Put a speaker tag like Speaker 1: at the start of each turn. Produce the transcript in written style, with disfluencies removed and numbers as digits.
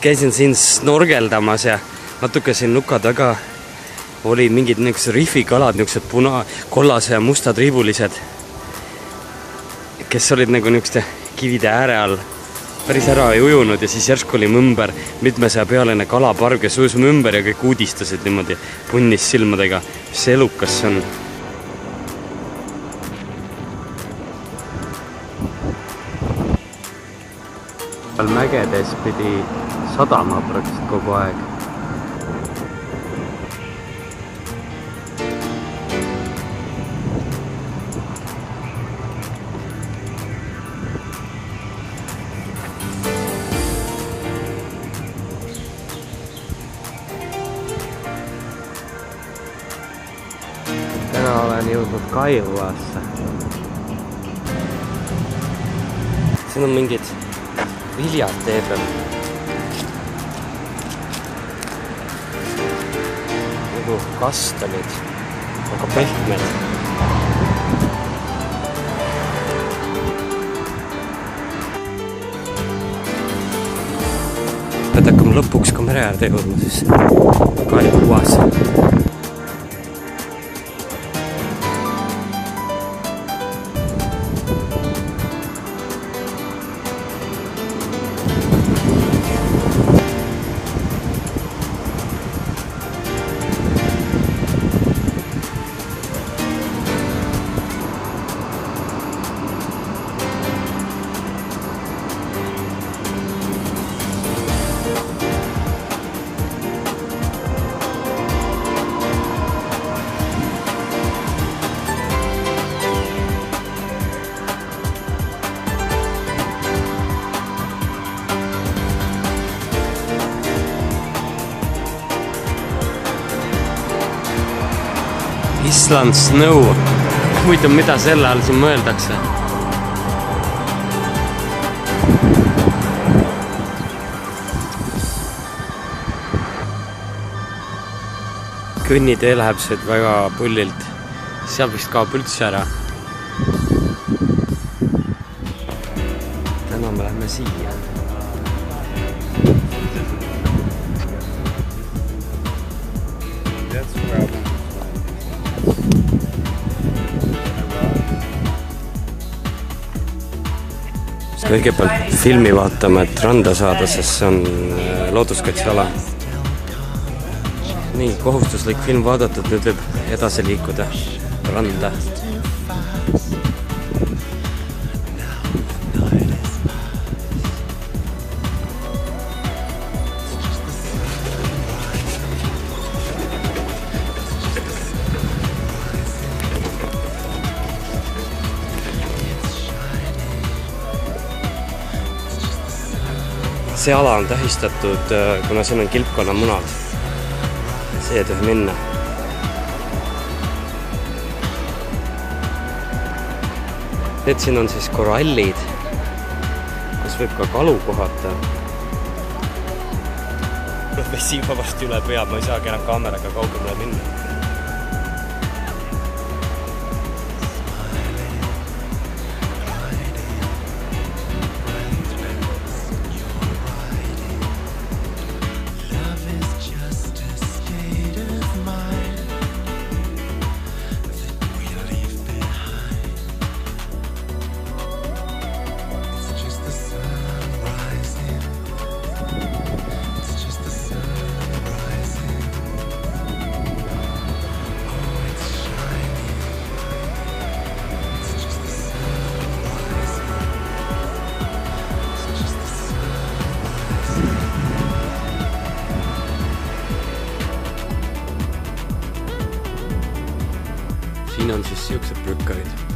Speaker 1: käisin siin snorgeldamas ja natuke siin nuka taga oli mingid niisugused rifikalad, niisugused kollase ja musta triibulised, kes olid nagu niisuguste kivide ääre all päris ära ei ujunud ja siis järsku oli mõmber mitmesaja pealine kalaparv, kes ujus mõmber ja kõik uudistasid niimoodi punnis silmadega, mis elukas see on. Mägedes pidi sadama praktiliselt kogu aeg. Täna olen jõudnud Kaiuasse. Siin on mingid viljad tee peal. Nagu kastalid, aga pehmed. Pead hakkama lõpuks ka mere äärde jõudma siis Kaiuasse. Island Snow. Huvitav, mida selle all siin mõeldakse? Kõnnitee läheb siit väga pullilt. Seal vist kaob üldse ära. Täna me läheme siia. Kõigepealt filmi vaatame, et randa saada, sest see on looduskaitseala. Nii, kohustuslik film vaadatud, nüüd võib edasi liikuda randa. See ala on tähistatud, kuna siin on kilpkonna munad. See ei tohi minna. Need siin on siis korallid, kus võib ka kalu kohata. Vesi vabasti üle pea, ma ei saagi enam kaameraga kaugemale minna. Siin on siis siuksed prükkarid.